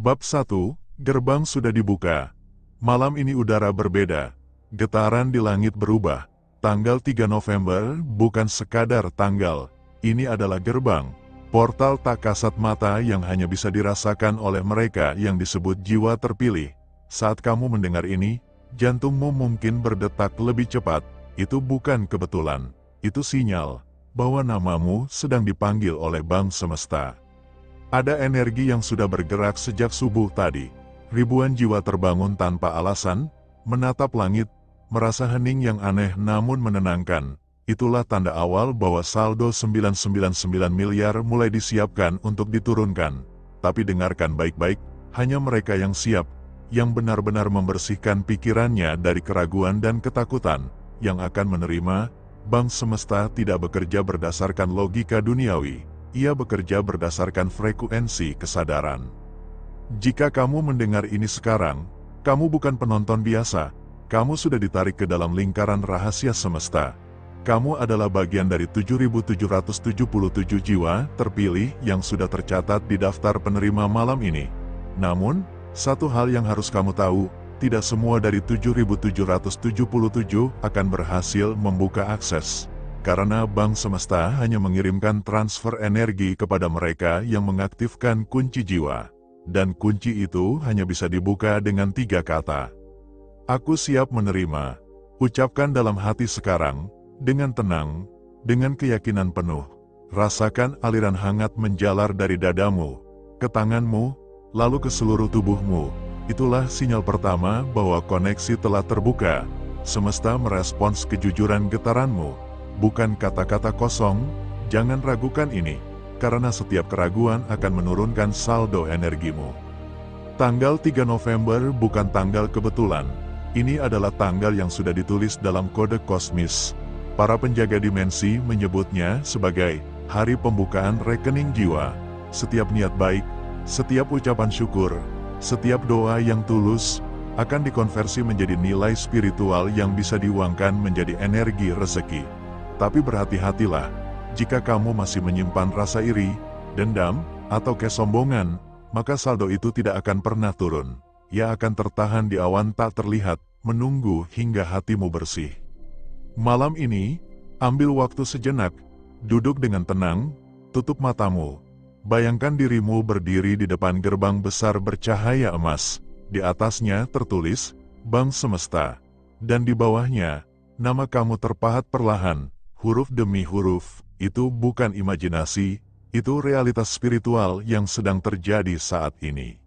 Bab 1, Gerbang sudah dibuka. Malam ini udara berbeda. Getaran di langit berubah. Tanggal 3 November bukan sekadar tanggal. Ini adalah gerbang. Portal tak kasat mata yang hanya bisa dirasakan oleh mereka yang disebut jiwa terpilih. Saat kamu mendengar ini, jantungmu mungkin berdetak lebih cepat. Itu bukan kebetulan. Itu sinyal bahwa namamu sedang dipanggil oleh Bang Semesta. Ada energi yang sudah bergerak sejak subuh tadi. Ribuan jiwa terbangun tanpa alasan, menatap langit, merasa hening yang aneh namun menenangkan. Itulah tanda awal bahwa saldo 999 miliar mulai disiapkan untuk diturunkan. Tapi dengarkan baik-baik, hanya mereka yang siap, yang benar-benar membersihkan pikirannya dari keraguan dan ketakutan, yang akan menerima. Bang Semesta tidak bekerja berdasarkan logika duniawi. Ia bekerja berdasarkan frekuensi kesadaran. Jika kamu mendengar ini sekarang, kamu bukan penonton biasa. Kamu sudah ditarik ke dalam lingkaran rahasia semesta. Kamu adalah bagian dari 7.777 jiwa terpilih yang sudah tercatat di daftar penerima malam ini. Namun, satu hal yang harus kamu tahu, tidak semua dari 7.777 akan berhasil membuka akses. Karena Bang Semesta hanya mengirimkan transfer energi kepada mereka yang mengaktifkan kunci jiwa. Dan kunci itu hanya bisa dibuka dengan 3 kata. Aku siap menerima. Ucapkan dalam hati sekarang, dengan tenang, dengan keyakinan penuh. Rasakan aliran hangat menjalar dari dadamu, ke tanganmu, lalu ke seluruh tubuhmu. Itulah sinyal pertama bahwa koneksi telah terbuka. Semesta merespons kejujuran getaranmu. Bukan kata-kata kosong, jangan ragukan ini, karena setiap keraguan akan menurunkan saldo energimu. Tanggal 3 November bukan tanggal kebetulan. Ini adalah tanggal yang sudah ditulis dalam kode kosmis. Para penjaga dimensi menyebutnya sebagai hari pembukaan rekening jiwa. Setiap niat baik, setiap ucapan syukur, setiap doa yang tulus, akan dikonversi menjadi nilai spiritual yang bisa diuangkan menjadi energi rezeki. Tapi berhati-hatilah, jika kamu masih menyimpan rasa iri, dendam, atau kesombongan, maka saldo itu tidak akan pernah turun. Ia akan tertahan di awan tak terlihat, menunggu hingga hatimu bersih. Malam ini, ambil waktu sejenak, duduk dengan tenang, tutup matamu. Bayangkan dirimu berdiri di depan gerbang besar bercahaya emas. Di atasnya tertulis, Bang Semesta. Dan di bawahnya, nama kamu terpahat perlahan, huruf demi huruf. Itu bukan imajinasi, itu realitas spiritual yang sedang terjadi saat ini.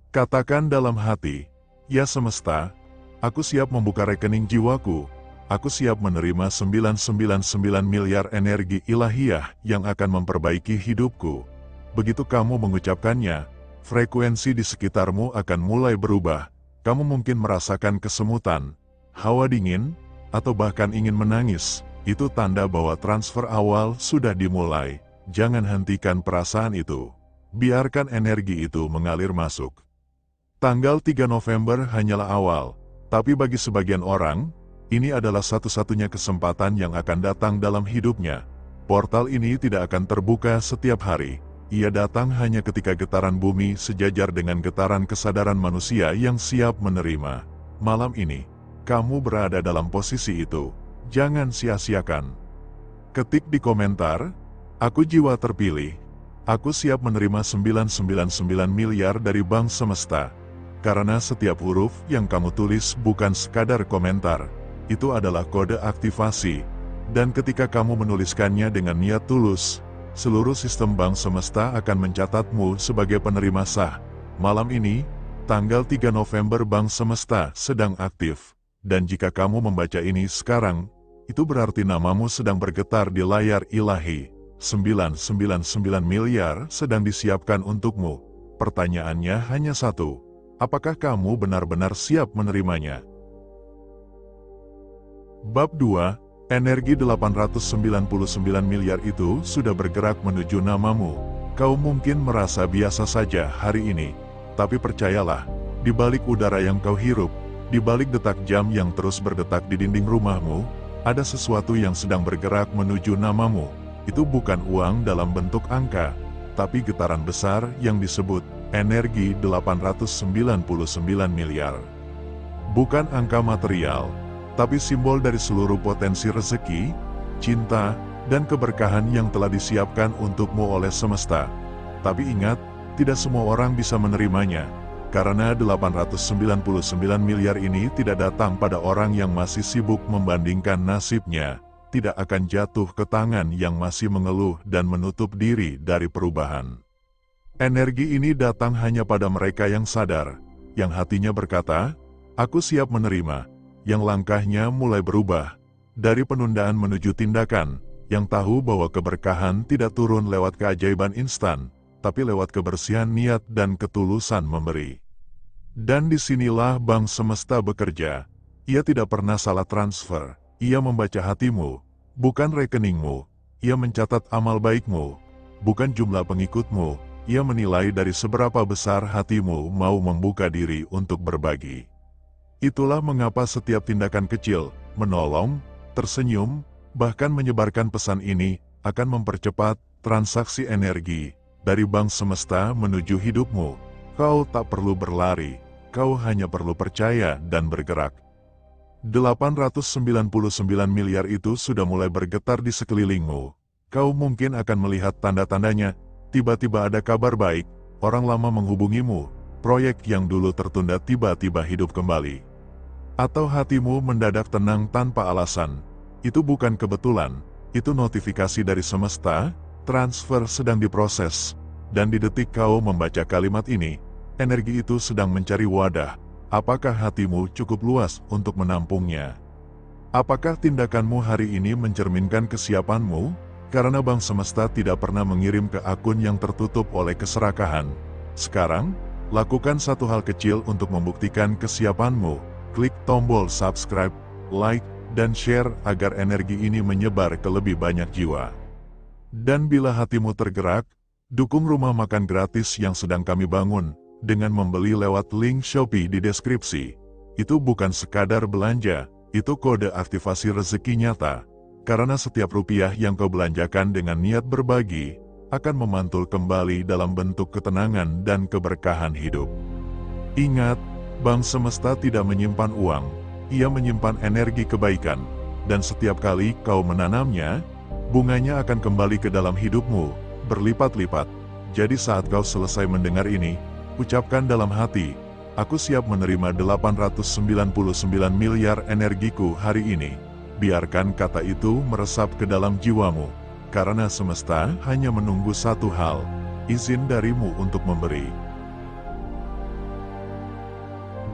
Katakan dalam hati, ya Semesta, aku siap membuka rekening jiwaku. Aku siap menerima 999 miliar energi ilahiyah yang akan memperbaiki hidupku. Begitu kamu mengucapkannya, frekuensi di sekitarmu akan mulai berubah. Kamu mungkin merasakan kesemutan, hawa dingin, atau bahkan ingin menangis. Itu tanda bahwa transfer awal sudah dimulai. Jangan hentikan perasaan itu. Biarkan energi itu mengalir masuk. Tanggal 3 November hanyalah awal, tapi bagi sebagian orang, ini adalah satu-satunya kesempatan yang akan datang dalam hidupnya. Portal ini tidak akan terbuka setiap hari. Ia datang hanya ketika getaran bumi sejajar dengan getaran kesadaran manusia yang siap menerima. Malam ini, kamu berada dalam posisi itu. Jangan sia-siakan. Ketik di komentar, aku jiwa terpilih. Aku siap menerima 999 miliar dari Bang Semesta. Karena setiap huruf yang kamu tulis bukan sekadar komentar. Itu adalah kode aktivasi. Dan ketika kamu menuliskannya dengan niat tulus, seluruh sistem Bang Semesta akan mencatatmu sebagai penerima sah. Malam ini, tanggal 3 November Bang Semesta sedang aktif. Dan jika kamu membaca ini sekarang, itu berarti namamu sedang bergetar di layar ilahi. 999 miliar sedang disiapkan untukmu. Pertanyaannya hanya satu. Apakah kamu benar-benar siap menerimanya? Bab 2, energi 899 miliar itu sudah bergerak menuju namamu. Kau mungkin merasa biasa saja hari ini. Tapi percayalah, di balik udara yang kau hirup, di balik detak jam yang terus berdetak di dinding rumahmu, ada sesuatu yang sedang bergerak menuju namamu. Itu bukan uang dalam bentuk angka, tapi getaran besar yang disebut energi 899 miliar. Bukan angka material, tapi simbol dari seluruh potensi rezeki, cinta, dan keberkahan yang telah disiapkan untukmu oleh semesta. Tapi ingat, tidak semua orang bisa menerimanya, karena 899 miliar ini tidak datang pada orang yang masih sibuk membandingkan nasibnya, tidak akan jatuh ke tangan yang masih mengeluh dan menutup diri dari perubahan. Energi ini datang hanya pada mereka yang sadar, yang hatinya berkata, "Aku siap menerima," yang langkahnya mulai berubah, dari penundaan menuju tindakan, yang tahu bahwa keberkahan tidak turun lewat keajaiban instan, tapi lewat kebersihan niat dan ketulusan memberi. Dan disinilah Bank Semesta bekerja. Ia tidak pernah salah transfer. Ia membaca hatimu, bukan rekeningmu. Ia mencatat amal baikmu, bukan jumlah pengikutmu. Ia menilai dari seberapa besar hatimu mau membuka diri untuk berbagi. Itulah mengapa setiap tindakan kecil, menolong, tersenyum, bahkan menyebarkan pesan ini, akan mempercepat transaksi energi dari Bank Semesta menuju hidupmu. Kau tak perlu berlari, kau hanya perlu percaya dan bergerak. 899 miliar itu sudah mulai bergetar di sekelilingmu. Kau mungkin akan melihat tanda-tandanya, tiba-tiba ada kabar baik, orang lama menghubungimu, proyek yang dulu tertunda tiba-tiba hidup kembali. Atau hatimu mendadak tenang tanpa alasan. Itu bukan kebetulan, itu notifikasi dari semesta, transfer sedang diproses. Dan di detik kau membaca kalimat ini, energi itu sedang mencari wadah. Apakah hatimu cukup luas untuk menampungnya? Apakah tindakanmu hari ini mencerminkan kesiapanmu? Karena Bank Semesta tidak pernah mengirim ke akun yang tertutup oleh keserakahan. Sekarang, lakukan satu hal kecil untuk membuktikan kesiapanmu. Klik tombol subscribe, like, dan share agar energi ini menyebar ke lebih banyak jiwa. Dan bila hatimu tergerak, dukung rumah makan gratis yang sedang kami bangun dengan membeli lewat link Shopee di deskripsi. Itu bukan sekadar belanja, itu kode aktivasi rezeki nyata. Karena setiap rupiah yang kau belanjakan dengan niat berbagi, akan memantul kembali dalam bentuk ketenangan dan keberkahan hidup. Ingat, Bank Semesta tidak menyimpan uang, ia menyimpan energi kebaikan, dan setiap kali kau menanamnya, bunganya akan kembali ke dalam hidupmu, berlipat-lipat. Jadi saat kau selesai mendengar ini, ucapkan dalam hati, "Aku siap menerima 899 miliar energiku hari ini." Biarkan kata itu meresap ke dalam jiwamu, karena semesta hanya menunggu satu hal, izin darimu untuk memberi.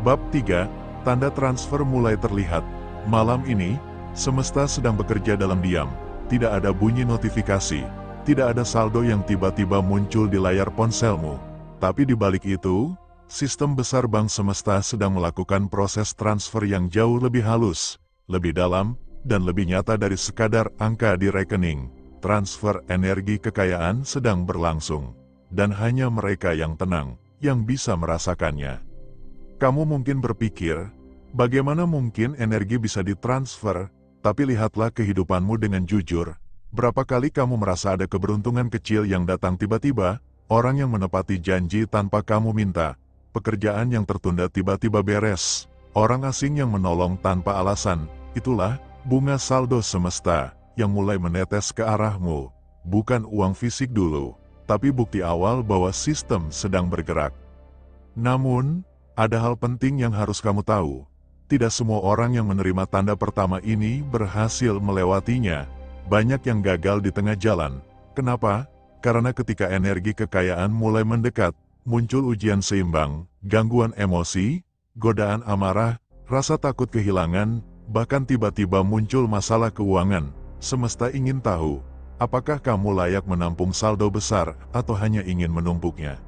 Bab 3, tanda transfer mulai terlihat. Malam ini, semesta sedang bekerja dalam diam. Tidak ada bunyi notifikasi, tidak ada saldo yang tiba-tiba muncul di layar ponselmu. Tapi di balik itu, sistem besar Bank Semesta sedang melakukan proses transfer yang jauh lebih halus, lebih dalam, dan lebih nyata dari sekadar angka di rekening. Transfer energi kekayaan sedang berlangsung, dan hanya mereka yang tenang, yang bisa merasakannya. Kamu mungkin berpikir, bagaimana mungkin energi bisa ditransfer, tapi lihatlah kehidupanmu dengan jujur. Berapa kali kamu merasa ada keberuntungan kecil yang datang tiba-tiba, orang yang menepati janji tanpa kamu minta, pekerjaan yang tertunda tiba-tiba beres, orang asing yang menolong tanpa alasan. Itulah bunga saldo semesta yang mulai menetes ke arahmu, bukan uang fisik dulu, tapi bukti awal bahwa sistem sedang bergerak. Namun, ada hal penting yang harus kamu tahu. Tidak semua orang yang menerima tanda pertama ini berhasil melewatinya. Banyak yang gagal di tengah jalan. Kenapa? Karena ketika energi kekayaan mulai mendekat, muncul ujian seimbang, gangguan emosi, godaan amarah, rasa takut kehilangan, bahkan tiba-tiba muncul masalah keuangan. Semesta ingin tahu, apakah kamu layak menampung saldo besar atau hanya ingin menumpuknya.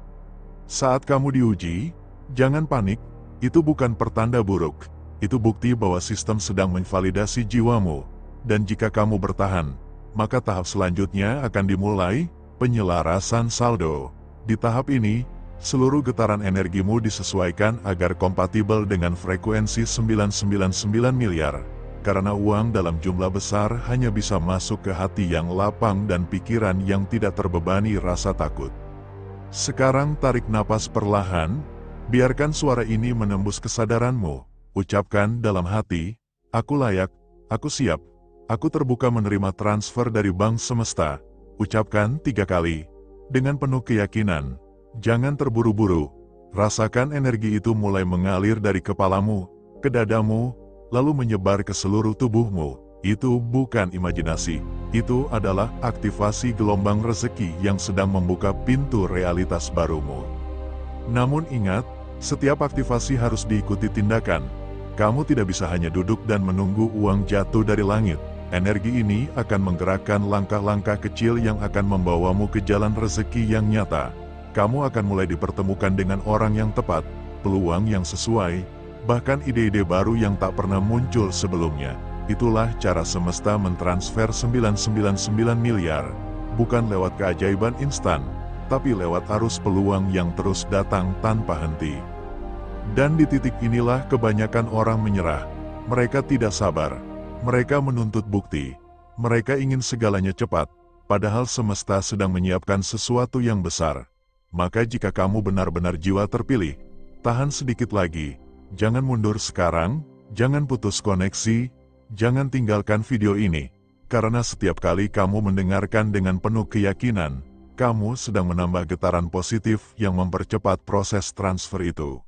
Saat kamu diuji, jangan panik, itu bukan pertanda buruk. Itu bukti bahwa sistem sedang menvalidasi jiwamu. Dan jika kamu bertahan, maka tahap selanjutnya akan dimulai, penyelarasan saldo. Di tahap ini, seluruh getaran energimu disesuaikan agar kompatibel dengan frekuensi 999 miliar. Karena uang dalam jumlah besar hanya bisa masuk ke hati yang lapang dan pikiran yang tidak terbebani rasa takut. Sekarang tarik napas perlahan, biarkan suara ini menembus kesadaranmu. Ucapkan dalam hati, aku layak, aku siap, aku terbuka menerima transfer dari Bank Semesta. Ucapkan 3 kali, dengan penuh keyakinan. Jangan terburu-buru, rasakan energi itu mulai mengalir dari kepalamu, ke dadamu, lalu menyebar ke seluruh tubuhmu. Itu bukan imajinasi, itu adalah aktivasi gelombang rezeki yang sedang membuka pintu realitas barumu. Namun ingat, setiap aktivasi harus diikuti tindakan. Kamu tidak bisa hanya duduk dan menunggu uang jatuh dari langit. Energi ini akan menggerakkan langkah-langkah kecil yang akan membawamu ke jalan rezeki yang nyata. Kamu akan mulai dipertemukan dengan orang yang tepat, peluang yang sesuai, bahkan ide-ide baru yang tak pernah muncul sebelumnya. Itulah cara semesta mentransfer 999 miliar, bukan lewat keajaiban instan, tapi lewat arus peluang yang terus datang tanpa henti. Dan di titik inilah kebanyakan orang menyerah. Mereka tidak sabar. Mereka menuntut bukti. Mereka ingin segalanya cepat, padahal semesta sedang menyiapkan sesuatu yang besar. Maka jika kamu benar-benar jiwa terpilih, tahan sedikit lagi. Jangan mundur sekarang, jangan putus koneksi, jangan tinggalkan video ini, karena setiap kali kamu mendengarkan dengan penuh keyakinan, kamu sedang menambah getaran positif yang mempercepat proses transfer itu.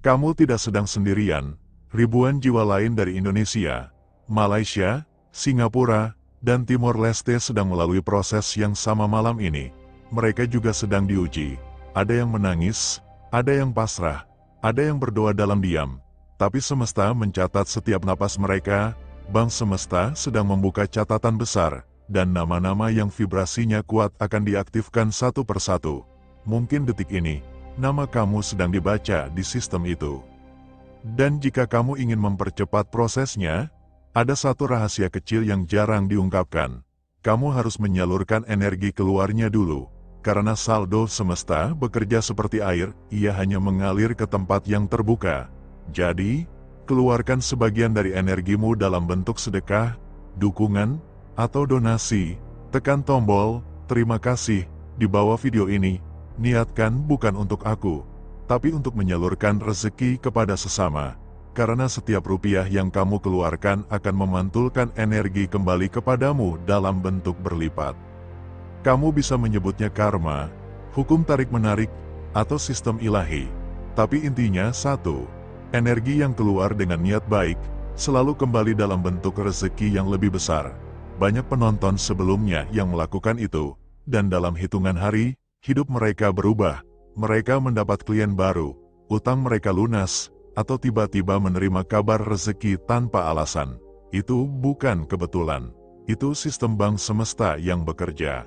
Kamu tidak sedang sendirian, ribuan jiwa lain dari Indonesia, Malaysia, Singapura, dan Timor Leste sedang melalui proses yang sama malam ini. Mereka juga sedang diuji. Ada yang menangis, ada yang pasrah, ada yang berdoa dalam diam. Tapi semesta mencatat setiap napas mereka. Bank Semesta sedang membuka catatan besar, dan nama-nama yang vibrasinya kuat akan diaktifkan satu persatu. Mungkin detik ini, nama kamu sedang dibaca di sistem itu. Dan jika kamu ingin mempercepat prosesnya, ada satu rahasia kecil yang jarang diungkapkan. Kamu harus menyalurkan energi keluarnya dulu, karena saldo semesta bekerja seperti air, ia hanya mengalir ke tempat yang terbuka. Jadi, keluarkan sebagian dari energimu dalam bentuk sedekah, dukungan, atau donasi. Tekan tombol terima kasih di bawah video ini. Niatkan bukan untuk aku, tapi untuk menyalurkan rezeki kepada sesama. Karena setiap rupiah yang kamu keluarkan akan memantulkan energi kembali kepadamu dalam bentuk berlipat. Kamu bisa menyebutnya karma, hukum tarik-menarik, atau sistem ilahi. Tapi intinya satu. Energi yang keluar dengan niat baik, selalu kembali dalam bentuk rezeki yang lebih besar. Banyak penonton sebelumnya yang melakukan itu, dan dalam hitungan hari, hidup mereka berubah. Mereka mendapat klien baru, utang mereka lunas, atau tiba-tiba menerima kabar rezeki tanpa alasan. Itu bukan kebetulan. Itu sistem Bank Semesta yang bekerja.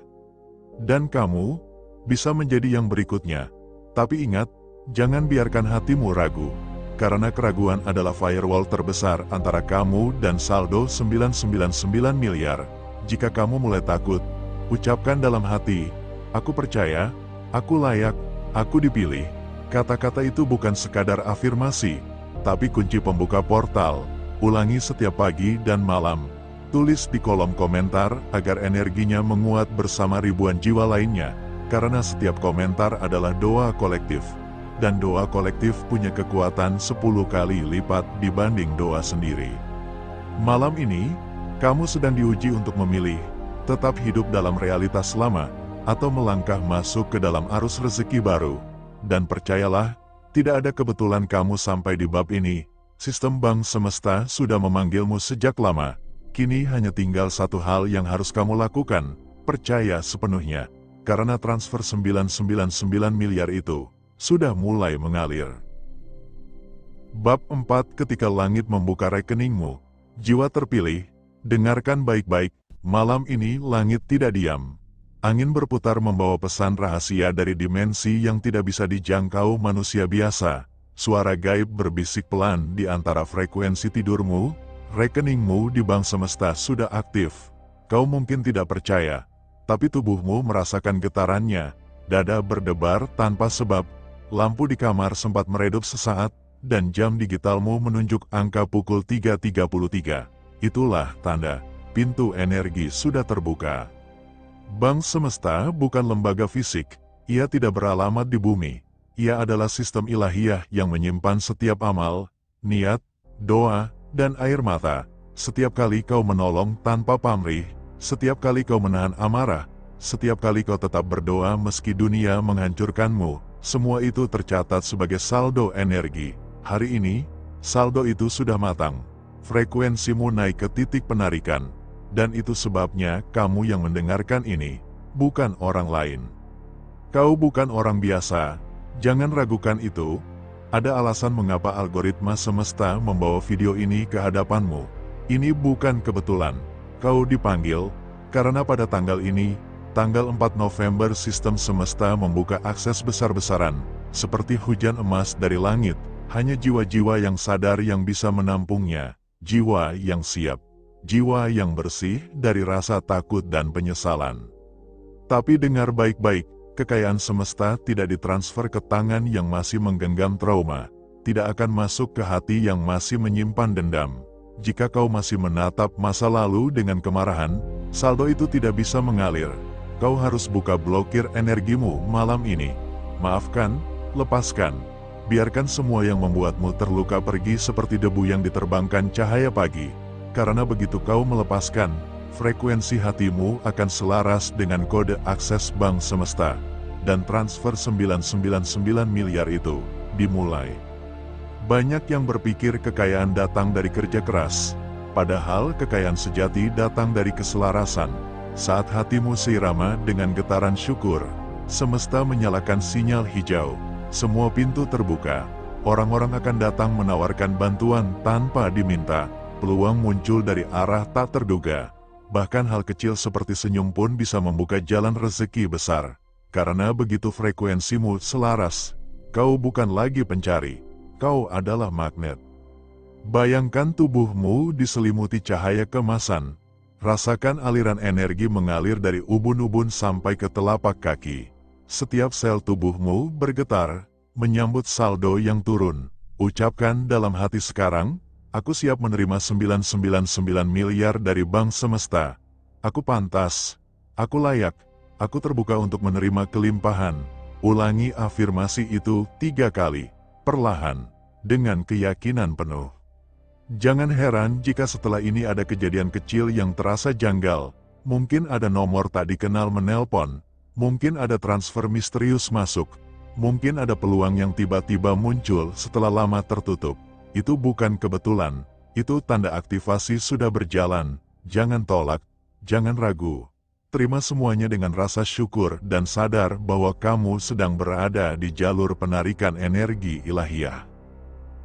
Dan kamu bisa menjadi yang berikutnya. Tapi ingat, jangan biarkan hatimu ragu. Karena keraguan adalah firewall terbesar antara kamu dan saldo 999 miliar. Jika kamu mulai takut, ucapkan dalam hati, aku percaya, aku layak, aku dipilih. Kata-kata itu bukan sekadar afirmasi, tapi kunci pembuka portal. Ulangi setiap pagi dan malam. Tulis di kolom komentar agar energinya menguat bersama ribuan jiwa lainnya. Karena setiap komentar adalah doa kolektif. Dan doa kolektif punya kekuatan 10 kali lipat dibanding doa sendiri. Malam ini, kamu sedang diuji untuk memilih, tetap hidup dalam realitas lama, atau melangkah masuk ke dalam arus rezeki baru. Dan percayalah, tidak ada kebetulan kamu sampai di bab ini. Sistem Bank Semesta sudah memanggilmu sejak lama. Kini hanya tinggal satu hal yang harus kamu lakukan, percaya sepenuhnya. Karena transfer 999 miliar itu sudah mulai mengalir. Bab 4. Ketika langit membuka rekeningmu. Jiwa terpilih, dengarkan baik-baik, malam ini langit tidak diam. Angin berputar membawa pesan rahasia dari dimensi yang tidak bisa dijangkau manusia biasa. Suara gaib berbisik pelan di antara frekuensi tidurmu. Rekeningmu di Bank Semesta sudah aktif. Kau mungkin tidak percaya, tapi tubuhmu merasakan getarannya. Dada berdebar tanpa sebab. Lampu di kamar sempat meredup sesaat, dan jam digitalmu menunjuk angka pukul 3.33. Itulah tanda, pintu energi sudah terbuka. Bank Semesta bukan lembaga fisik, Ia tidak beralamat di bumi. Ia adalah sistem ilahiyah yang menyimpan setiap amal, niat, doa, dan air mata. Setiap kali kau menolong tanpa pamrih, setiap kali kau menahan amarah, setiap kali kau tetap berdoa meski dunia menghancurkanmu, semua itu tercatat sebagai saldo energi. Hari ini, saldo itu sudah matang. Frekuensimu naik ke titik penarikan. Dan itu sebabnya kamu yang mendengarkan ini, bukan orang lain. Kau bukan orang biasa, jangan ragukan itu. Ada alasan mengapa algoritma semesta membawa video ini ke hadapanmu. Ini bukan kebetulan. Kau dipanggil, karena pada tanggal ini, tanggal 4 November sistem semesta membuka akses besar-besaran, seperti hujan emas dari langit. Hanya jiwa-jiwa yang sadar yang bisa menampungnya, jiwa yang siap. Jiwa yang bersih dari rasa takut dan penyesalan. Tapi dengar baik-baik, kekayaan semesta tidak ditransfer ke tangan yang masih menggenggam trauma, tidak akan masuk ke hati yang masih menyimpan dendam. Jika kau masih menatap masa lalu dengan kemarahan, saldo itu tidak bisa mengalir. Kau harus buka blokir energimu malam ini. Maafkan, lepaskan. Biarkan semua yang membuatmu terluka pergi seperti debu yang diterbangkan cahaya pagi. Karena begitu kau melepaskan, frekuensi hatimu akan selaras dengan kode akses bank semesta. Dan transfer 999 miliar itu dimulai. Banyak yang berpikir kekayaan datang dari kerja keras. Padahal kekayaan sejati datang dari keselarasan. Saat hatimu seirama dengan getaran syukur, semesta menyalakan sinyal hijau. Semua pintu terbuka. Orang-orang akan datang menawarkan bantuan tanpa diminta. Peluang muncul dari arah tak terduga. Bahkan hal kecil seperti senyum pun bisa membuka jalan rezeki besar. Karena begitu frekuensimu selaras, kau bukan lagi pencari, kau adalah magnet. Bayangkan tubuhmu diselimuti cahaya kemasan. Rasakan aliran energi mengalir dari ubun-ubun sampai ke telapak kaki. Setiap sel tubuhmu bergetar, menyambut saldo yang turun. Ucapkan dalam hati sekarang, aku siap menerima 999 miliar dari bank semesta. Aku pantas. Aku layak. Aku terbuka untuk menerima kelimpahan. Ulangi afirmasi itu 3 kali. Perlahan. Dengan keyakinan penuh. Jangan heran jika setelah ini ada kejadian kecil yang terasa janggal. Mungkin ada nomor tak dikenal menelpon. Mungkin ada transfer misterius masuk. Mungkin ada peluang yang tiba-tiba muncul setelah lama tertutup. Itu bukan kebetulan, itu tanda aktivasi sudah berjalan. Jangan tolak, jangan ragu. Terima semuanya dengan rasa syukur dan sadar bahwa kamu sedang berada di jalur penarikan energi ilahiyah.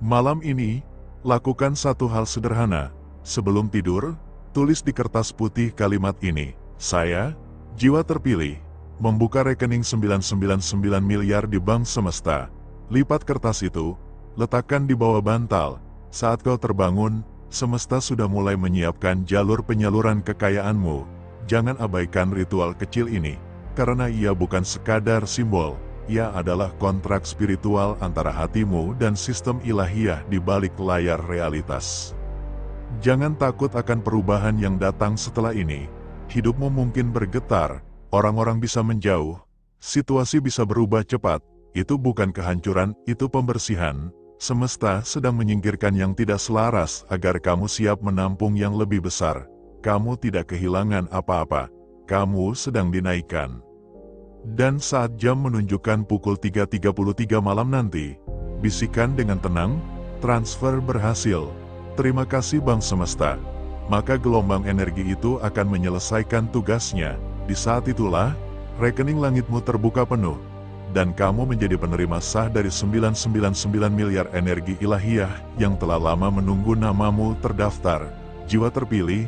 Malam ini, lakukan satu hal sederhana. Sebelum tidur, tulis di kertas putih kalimat ini. Saya, jiwa terpilih, membuka rekening 999 miliar di bank semesta. Lipat kertas itu, letakkan di bawah bantal. Saat kau terbangun, semesta sudah mulai menyiapkan jalur penyaluran kekayaanmu. Jangan abaikan ritual kecil ini, karena ia bukan sekadar simbol. Ia adalah kontrak spiritual antara hatimu dan sistem ilahiyah di balik layar realitas. Jangan takut akan perubahan yang datang setelah ini. Hidupmu mungkin bergetar, orang-orang bisa menjauh, situasi bisa berubah cepat. Itu bukan kehancuran, itu pembersihan. Semesta sedang menyingkirkan yang tidak selaras agar kamu siap menampung yang lebih besar. Kamu tidak kehilangan apa-apa. Kamu sedang dinaikkan. Dan saat jam menunjukkan pukul 3.33 malam nanti, bisikan dengan tenang, transfer berhasil. Terima kasih Bank Semesta. Maka gelombang energi itu akan menyelesaikan tugasnya. Di saat itulah, rekening langitmu terbuka penuh. Dan kamu menjadi penerima sah dari 999 miliar energi ilahiyah yang telah lama menunggu namamu terdaftar. Jiwa terpilih,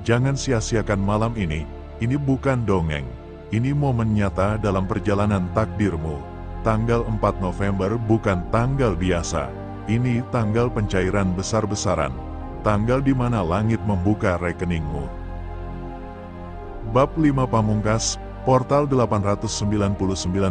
jangan sia-siakan malam ini. Ini bukan dongeng. Ini momen nyata dalam perjalanan takdirmu. Tanggal 4 November bukan tanggal biasa. Ini tanggal pencairan besar-besaran. Tanggal di mana langit membuka rekeningmu. Bab 5 Pamungkas. Portal 899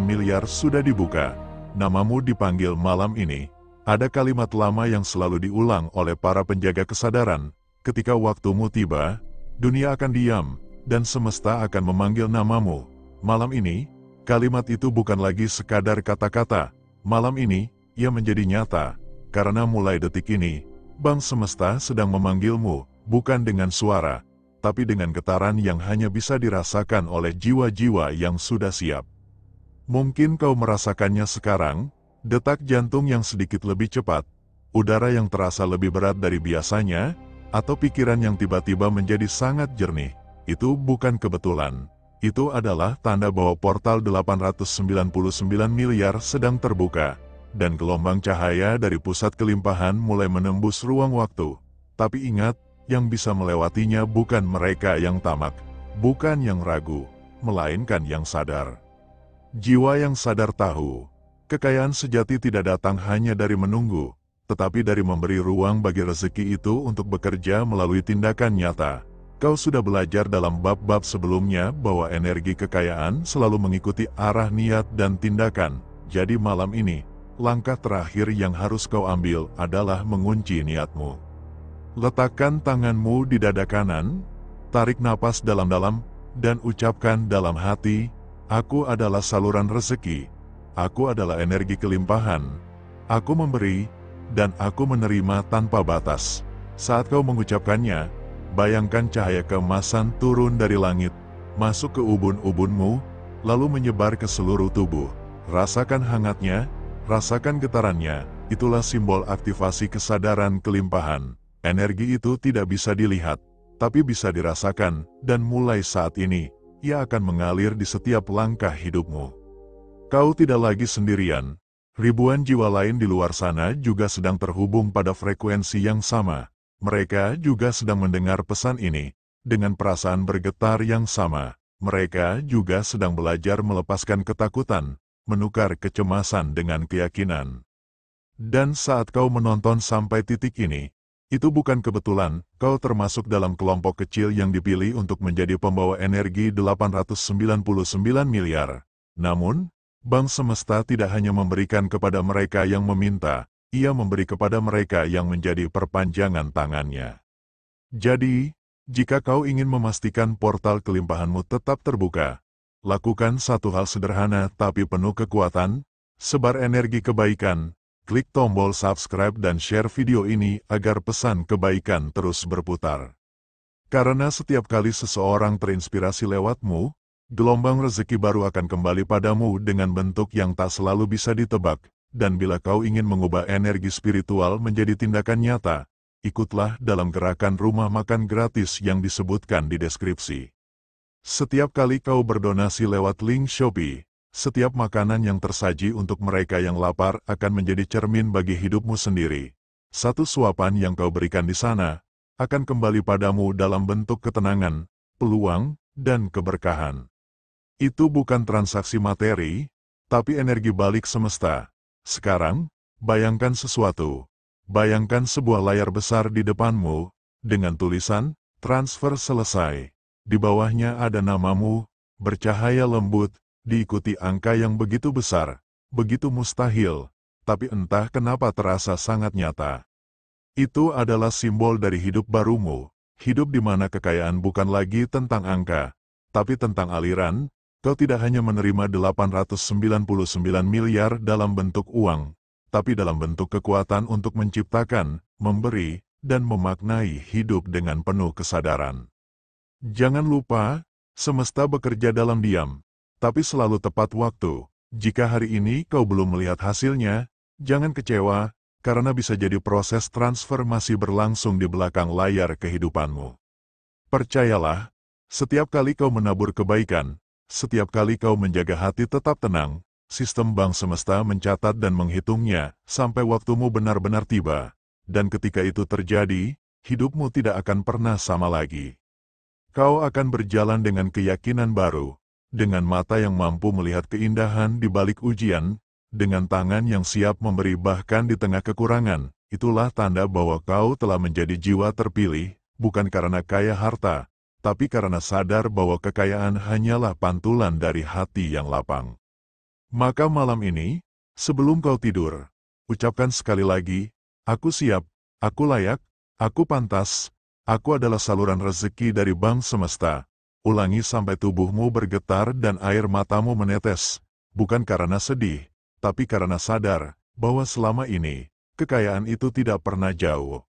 miliar sudah dibuka. Namamu dipanggil malam ini. Ada kalimat lama yang selalu diulang oleh para penjaga kesadaran. Ketika waktumu tiba, dunia akan diam, dan semesta akan memanggil namamu. Malam ini, Kalimat itu bukan lagi sekadar kata-kata. Malam ini, ia menjadi nyata. Karena mulai detik ini, Bang Semesta sedang memanggilmu, bukan dengan suara, tapi dengan getaran yang hanya bisa dirasakan oleh jiwa-jiwa yang sudah siap. Mungkin kau merasakannya sekarang, detak jantung yang sedikit lebih cepat, udara yang terasa lebih berat dari biasanya, atau pikiran yang tiba-tiba menjadi sangat jernih. Itu bukan kebetulan. Itu adalah tanda bahwa portal 899 miliar sedang terbuka, dan gelombang cahaya dari pusat kelimpahan mulai menembus ruang waktu. Tapi ingat, yang bisa melewatinya bukan mereka yang tamak, bukan yang ragu, melainkan yang sadar. Jiwa yang sadar tahu, kekayaan sejati tidak datang hanya dari menunggu, tetapi dari memberi ruang bagi rezeki itu untuk bekerja melalui tindakan nyata. Kau sudah belajar dalam bab-bab sebelumnya bahwa energi kekayaan selalu mengikuti arah niat dan tindakan. Jadi malam ini, langkah terakhir yang harus kau ambil adalah mengunci niatmu. Letakkan tanganmu di dada kanan, tarik napas dalam-dalam, dan ucapkan dalam hati, "Aku adalah saluran rezeki, aku adalah energi kelimpahan, aku memberi, dan aku menerima tanpa batas." Saat kau mengucapkannya, bayangkan cahaya keemasan turun dari langit, masuk ke ubun-ubunmu, lalu menyebar ke seluruh tubuh. Rasakan hangatnya, rasakan getarannya, itulah simbol aktivasi kesadaran kelimpahan. Energi itu tidak bisa dilihat, tapi bisa dirasakan, dan mulai saat ini, ia akan mengalir di setiap langkah hidupmu. Kau tidak lagi sendirian. Ribuan jiwa lain di luar sana juga sedang terhubung pada frekuensi yang sama. Mereka juga sedang mendengar pesan ini, dengan perasaan bergetar yang sama. Mereka juga sedang belajar melepaskan ketakutan, menukar kecemasan dengan keyakinan. Dan saat kau menonton sampai titik ini, itu bukan kebetulan, kau termasuk dalam kelompok kecil yang dipilih untuk menjadi pembawa energi 899 miliar. Namun, Bang Semesta tidak hanya memberikan kepada mereka yang meminta, ia memberi kepada mereka yang menjadi perpanjangan tangannya. Jadi, jika kau ingin memastikan portal kelimpahanmu tetap terbuka, lakukan satu hal sederhana tapi penuh kekuatan, sebar energi kebaikan, klik tombol subscribe dan share video ini agar pesan kebaikan terus berputar. Karena setiap kali seseorang terinspirasi lewatmu, gelombang rezeki baru akan kembali padamu dengan bentuk yang tak selalu bisa ditebak. Dan bila kau ingin mengubah energi spiritual menjadi tindakan nyata, ikutlah dalam gerakan rumah makan gratis yang disebutkan di deskripsi. Setiap kali kau berdonasi lewat link Shopee, setiap makanan yang tersaji untuk mereka yang lapar akan menjadi cermin bagi hidupmu sendiri. Satu suapan yang kau berikan di sana, akan kembali padamu dalam bentuk ketenangan, peluang, dan keberkahan. Itu bukan transaksi materi, tapi energi balik semesta. Sekarang, bayangkan sesuatu. Bayangkan sebuah layar besar di depanmu, dengan tulisan, transfer selesai. Di bawahnya ada namamu, bercahaya lembut, diikuti angka yang begitu besar, begitu mustahil, tapi entah kenapa terasa sangat nyata. Itu adalah simbol dari hidup barumu, hidup di mana kekayaan bukan lagi tentang angka, tapi tentang aliran. Kau tidak hanya menerima 899 miliar dalam bentuk uang, tapi dalam bentuk kekuatan untuk menciptakan, memberi, dan memaknai hidup dengan penuh kesadaran. Jangan lupa, semesta bekerja dalam diam, tapi selalu tepat waktu. Jika hari ini kau belum melihat hasilnya, jangan kecewa, karena bisa jadi proses transfer masih berlangsung di belakang layar kehidupanmu. Percayalah, setiap kali kau menabur kebaikan, setiap kali kau menjaga hati tetap tenang, sistem Bang Semesta mencatat dan menghitungnya sampai waktumu benar-benar tiba. Dan ketika itu terjadi, hidupmu tidak akan pernah sama lagi. Kau akan berjalan dengan keyakinan baru, dengan mata yang mampu melihat keindahan di balik ujian, dengan tangan yang siap memberi bahkan di tengah kekurangan. Itulah tanda bahwa kau telah menjadi jiwa terpilih, bukan karena kaya harta, tapi karena sadar bahwa kekayaan hanyalah pantulan dari hati yang lapang. Maka malam ini, sebelum kau tidur, ucapkan sekali lagi, "Aku siap, aku layak, aku pantas, aku adalah saluran rezeki dari Bang Semesta." Ulangi sampai tubuhmu bergetar dan air matamu menetes, bukan karena sedih, tapi karena sadar bahwa selama ini, kekayaan itu tidak pernah jauh.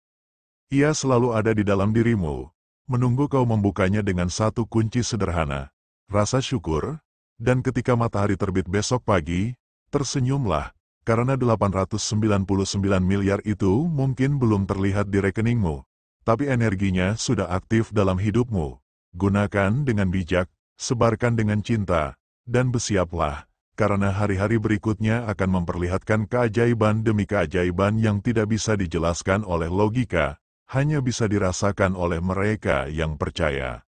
Ia selalu ada di dalam dirimu, menunggu kau membukanya dengan satu kunci sederhana, rasa syukur, dan ketika matahari terbit besok pagi, tersenyumlah, karena 899 miliar itu mungkin belum terlihat di rekeningmu, tapi energinya sudah aktif dalam hidupmu. Gunakan dengan bijak, sebarkan dengan cinta, dan bersiaplah, karena hari-hari berikutnya akan memperlihatkan keajaiban demi keajaiban yang tidak bisa dijelaskan oleh logika, hanya bisa dirasakan oleh mereka yang percaya.